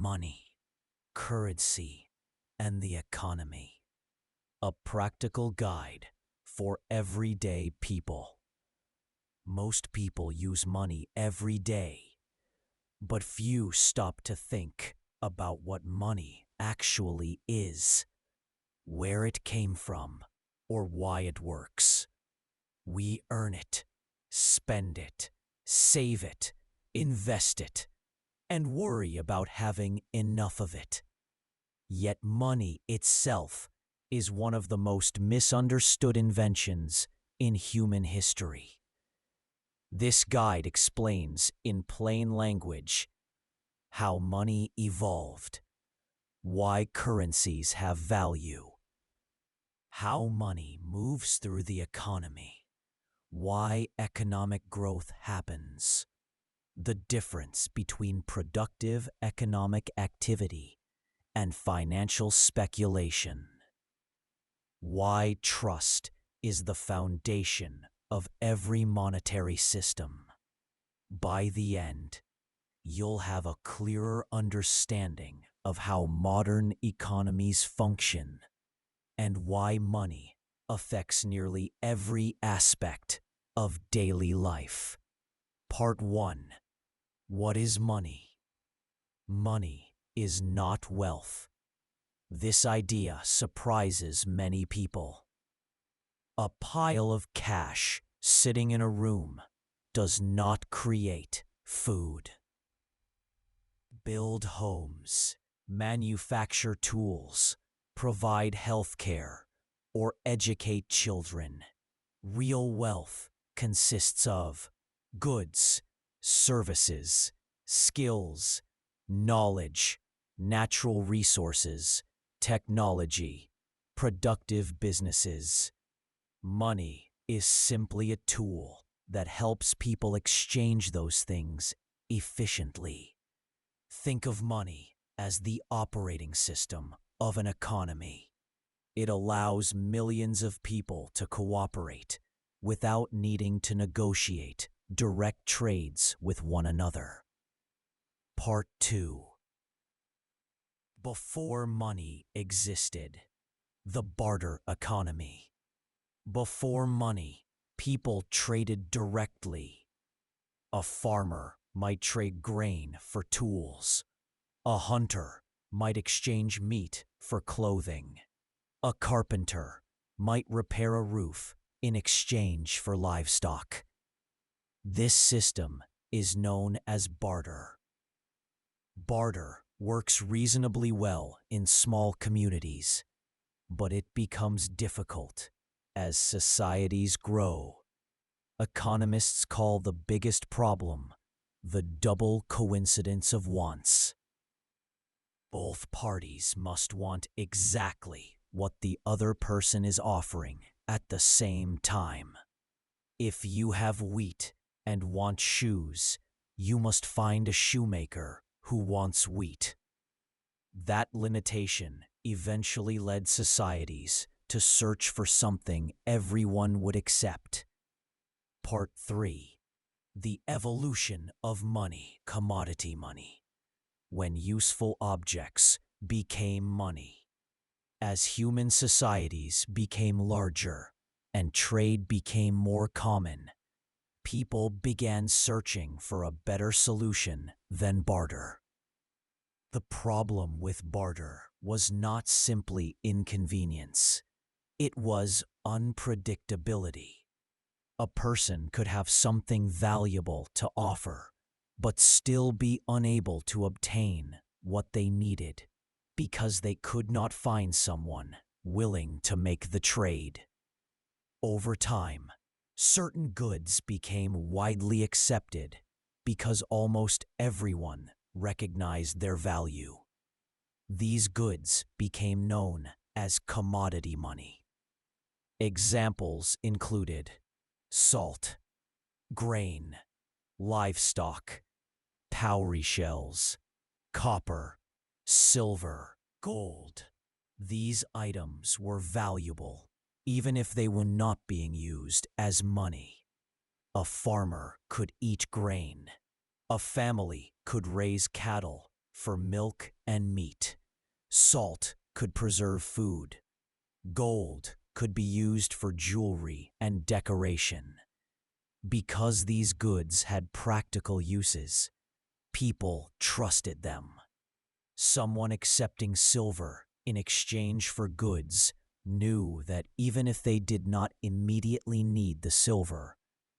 Money, Currency, and the Economy. A practical guide for everyday people. Most people use money every day, but few stop to think about what money actually is, where it came from, or why it works. We earn it, spend it, save it, invest it, and worry about having enough of it. Yet money itself is one of the most misunderstood inventions in human history. This guide explains in plain language how money evolved, why currencies have value, how money moves through the economy, why economic growth happens, the difference between productive economic activity and financial speculation, why trust is the foundation of every monetary system. By the end, you'll have a clearer understanding of how modern economies function and why money affects nearly every aspect of daily life. Part 1. What is money? Money is not wealth. This idea surprises many people. A pile of cash sitting in a room does not create food. Build homes, manufacture tools, provide health care, or educate children. Real wealth consists of goods, services, skills, knowledge, natural resources, technology, productive businesses. Money is simply a tool that helps people exchange those things efficiently. Think of money as the operating system of an economy. It allows millions of people to cooperate without needing to negotiate direct trades with one another. Part 2. Before money existed, the barter economy. Before money, people traded directly. A farmer might trade grain for tools. A hunter might exchange meat for clothing. A carpenter might repair a roof in exchange for livestock. This system is known as barter. Barter works reasonably well in small communities, but it becomes difficult as societies grow. Economists call the biggest problem the double coincidence of wants. Both parties must want exactly what the other person is offering at the same time. If you have wheat and want shoes, you must find a shoemaker who wants wheat. That limitation eventually led societies to search for something everyone would accept. Part 3. The evolution of money, commodity money. When useful objects became money. As human societies became larger and trade became more common, people began searching for a better solution than barter. The problem with barter was not simply inconvenience. It was unpredictability. A person could have something valuable to offer, but still be unable to obtain what they needed because they could not find someone willing to make the trade. Over time, certain goods became widely accepted because almost everyone recognized their value. These goods became known as commodity money. Examples included salt, grain, livestock, cowrie shells, copper, silver, gold. These items were valuable, even if they were not being used as money. A farmer could eat grain. A family could raise cattle for milk and meat. Salt could preserve food. Gold could be used for jewelry and decoration. Because these goods had practical uses, people trusted them. Someone accepting silver in exchange for goods knew that even if they did not immediately need the silver,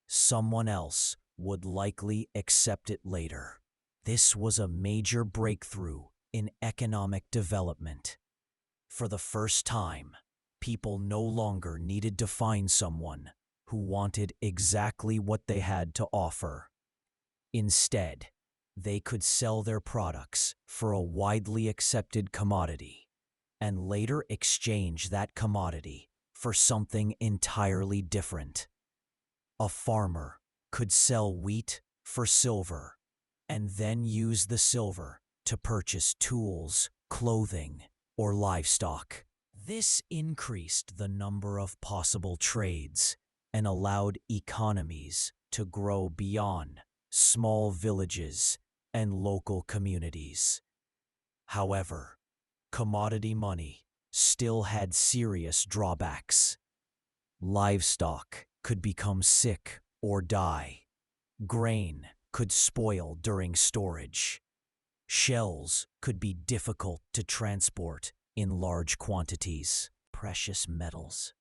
someone else would likely accept it later. This was a major breakthrough in economic development. For the first time, people no longer needed to find someone who wanted exactly what they had to offer. Instead, they could sell their products for a widely accepted commodity and later exchange that commodity for something entirely different. A farmer could sell wheat for silver and then use the silver to purchase tools, clothing, or livestock. This increased the number of possible trades and allowed economies to grow beyond small villages and local communities. However, commodity money still had serious drawbacks. Livestock could become sick or die. Grain could spoil during storage. Shells could be difficult to transport in large quantities. Precious metals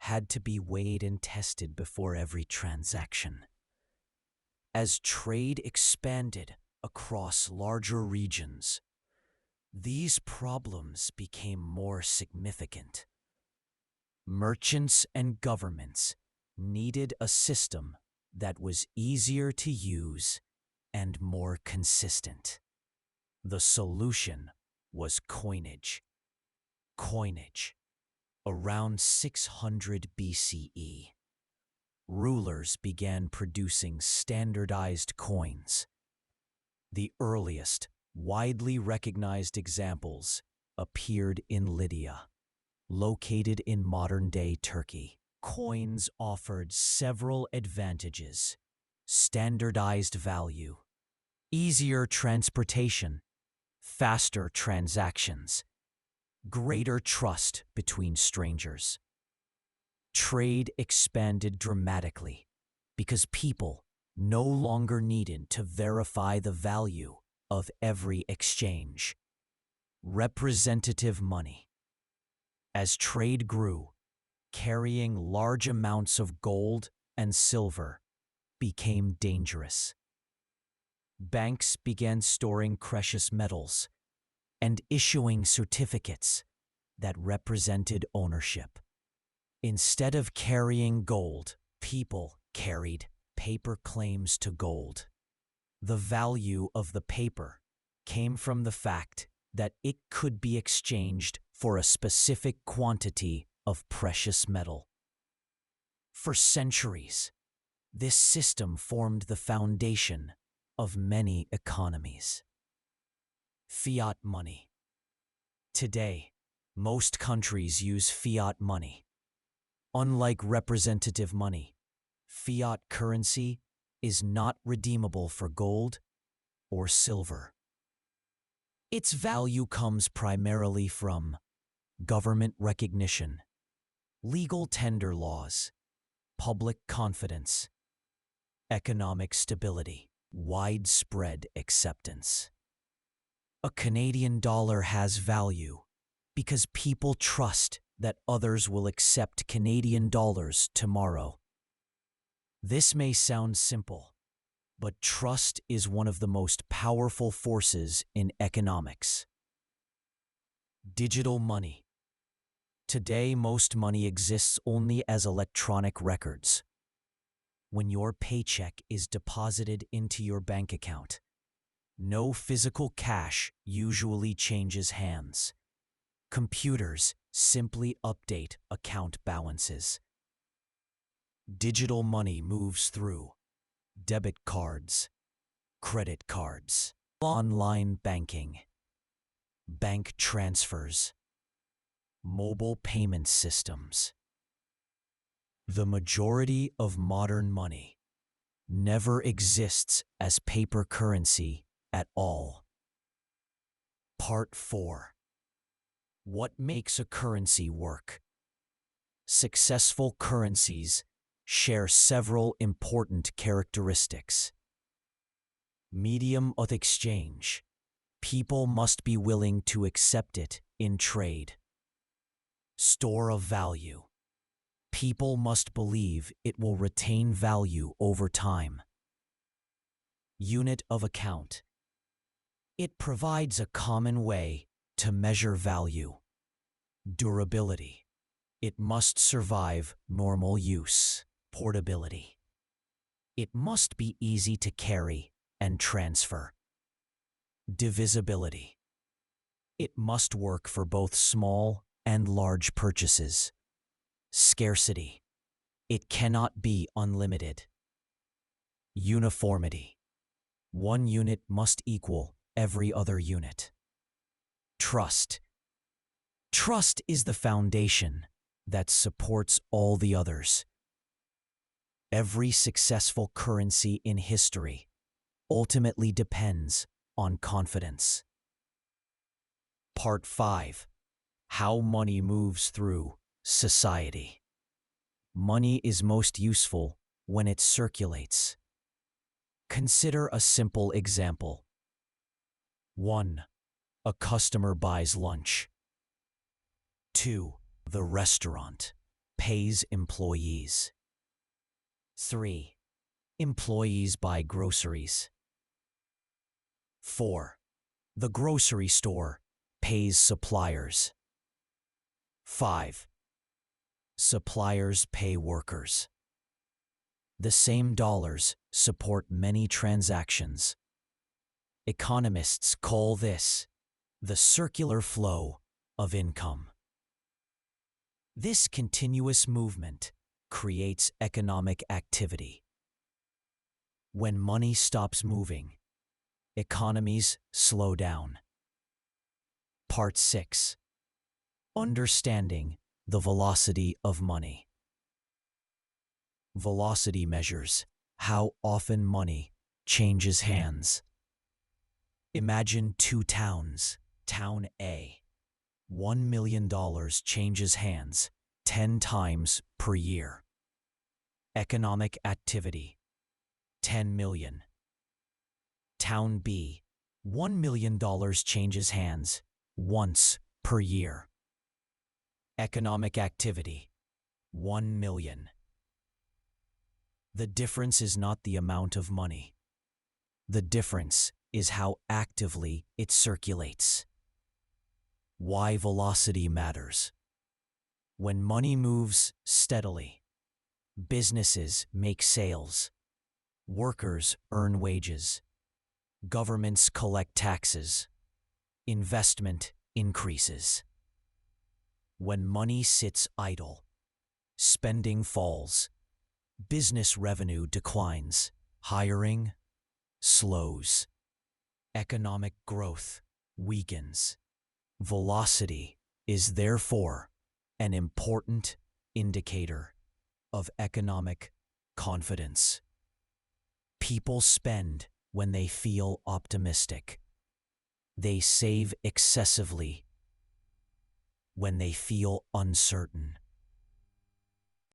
had to be weighed and tested before every transaction. As trade expanded across larger regions, these problems became more significant. Merchants and governments needed a system that was easier to use and more consistent. The solution was coinage. Around 600 BCE, rulers began producing standardized coins. The earliest, widely recognized examples appeared in Lydia, located in modern-day Turkey. Coins offered several advantages: standardized value, easier transportation, faster transactions, greater trust between strangers. Trade expanded dramatically because people no longer needed to verify the value of every exchange. Representative money. As trade grew, carrying large amounts of gold and silver became dangerous. Banks began storing precious metals and issuing certificates that represented ownership. Instead of carrying gold, people carried paper claims to gold. The value of the paper came from the fact that it could be exchanged for a specific quantity of precious metal. For centuries, this system formed the foundation of many economies. Fiat money. Today, most countries use fiat money. Unlike representative money, fiat currency is not redeemable for gold or silver. Its value comes primarily from government recognition, legal tender laws, public confidence, economic stability, widespread acceptance. A Canadian dollar has value because people trust that others will accept Canadian dollars tomorrow. This may sound simple, but trust is one of the most powerful forces in economics. Digital money. Today, most money exists only as electronic records. When your paycheck is deposited into your bank account, no physical cash usually changes hands. Computers simply update account balances. Digital money moves through debit cards, credit cards, online banking, bank transfers, mobile payment systems. The majority of modern money never exists as paper currency at all. Part 4. What makes a currency work? Successful currencies share several important characteristics. Medium of exchange. People must be willing to accept it in trade. Store of value. People must believe it will retain value over time. Unit of account. It provides a common way to measure value. Durability. It must survive normal use. Portability. It must be easy to carry and transfer. Divisibility. It must work for both small and large purchases. Scarcity. It cannot be unlimited. Uniformity. One unit must equal every other unit. Trust. Trust is the foundation that supports all the others. Every successful currency in history ultimately depends on confidence. Part 5. How money moves through society. Money is most useful when it circulates. Consider a simple example. 1. A customer buys lunch. 2. The restaurant pays employees. 3. Employees buy groceries. 4. The grocery store pays suppliers. 5. Suppliers pay workers. The same dollars support many transactions. Economists call this the circular flow of income. This continuous movement creates economic activity. When money stops moving, economies slow down. Part 6. Understanding the velocity of money. Velocity measures how often money changes hands. Imagine two towns. Town A. $1 million changes hands 10 times per year. Economic activity. 10 million. Town B. $1 million changes hands once per year. Economic activity. 1 million. The difference is not the amount of money. The difference is how actively it circulates. Why velocity matters. When money moves steadily, businesses make sales, workers earn wages, governments collect taxes, investment increases. When money sits idle, spending falls, business revenue declines, hiring slows, economic growth weakens. Velocity is therefore an important indicator of economic confidence. People spend when they feel optimistic. They save excessively when they feel uncertain.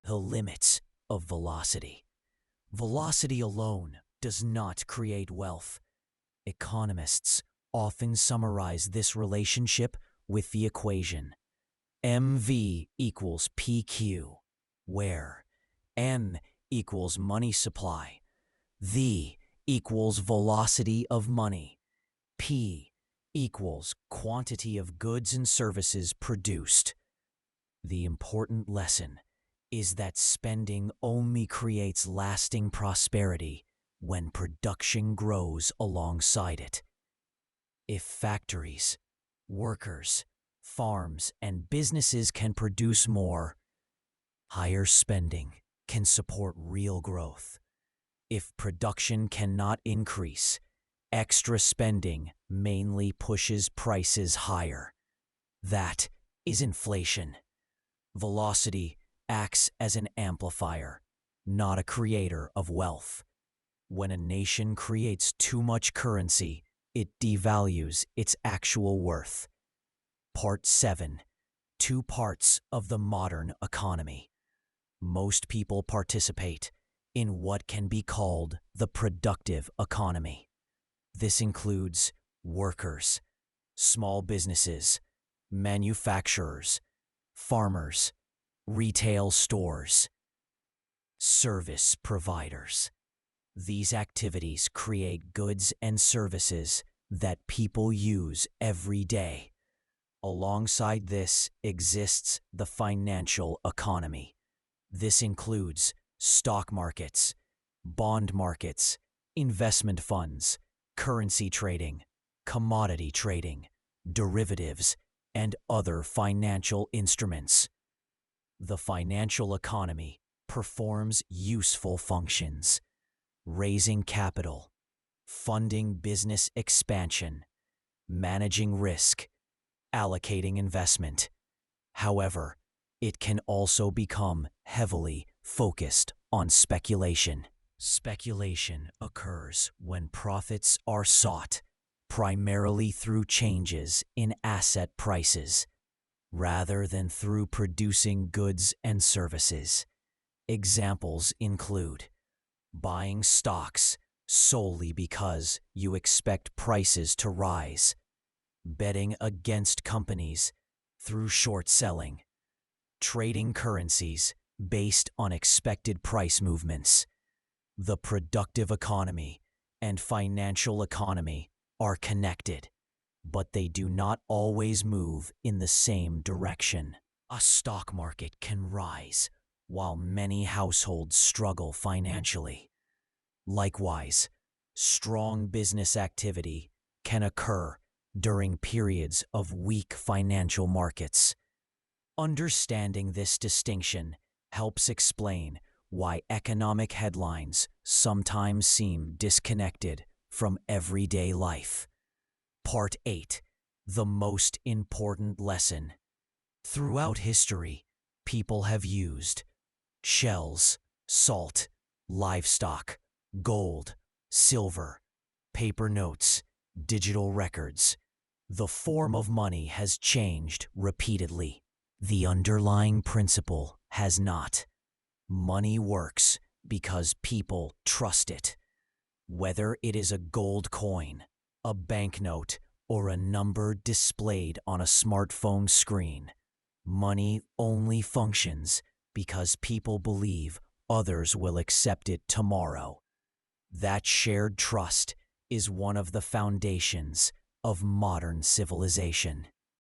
The limits of velocity. Velocity alone does not create wealth. Economists often summarize this relationship with the equation MV equals PQ, where M equals money supply, V equals velocity of money, P equals quantity of goods and services produced. The important lesson is that spending only creates lasting prosperity when production grows alongside it. If factories, workers, farms, and businesses can produce more, higher spending can support real growth. If production cannot increase, extra spending mainly pushes prices higher. That is inflation. Velocity acts as an amplifier, not a creator of wealth. When a nation creates too much currency, it devalues its actual worth. Part 7. Two parts of the modern economy. Most people participate in what can be called the productive economy. This includes workers, small businesses, manufacturers, farmers, retail stores, service providers. These activities create goods and services that people use every day. Alongside this exists the financial economy. This includes stock markets, bond markets, investment funds, currency trading, commodity trading, derivatives, and other financial instruments. The financial economy performs useful functions: raising capital, funding business expansion, managing risk, allocating investment. However, it can also become heavily focused on speculation. Speculation occurs when profits are sought primarily through changes in asset prices, rather than through producing goods and services. Examples include buying stocks solely because you expect prices to rise, betting against companies through short selling, trading currencies based on expected price movements. The productive economy and financial economy are connected, but they do not always move in the same direction. A stock market can rise while many households struggle financially. Likewise, strong business activity can occur during periods of weak financial markets. Understanding this distinction helps explain why economic headlines sometimes seem disconnected from everyday life. Part 8. The most important lesson. Throughout history, people have used shells, salt, livestock, gold, silver, paper notes, digital records. The form of money has changed repeatedly. The underlying principle has not. Money works because people trust it. Whether it is a gold coin, a banknote, or a number displayed on a smartphone screen, money only functions because people believe others will accept it tomorrow. That shared trust is one of the foundations of modern civilization.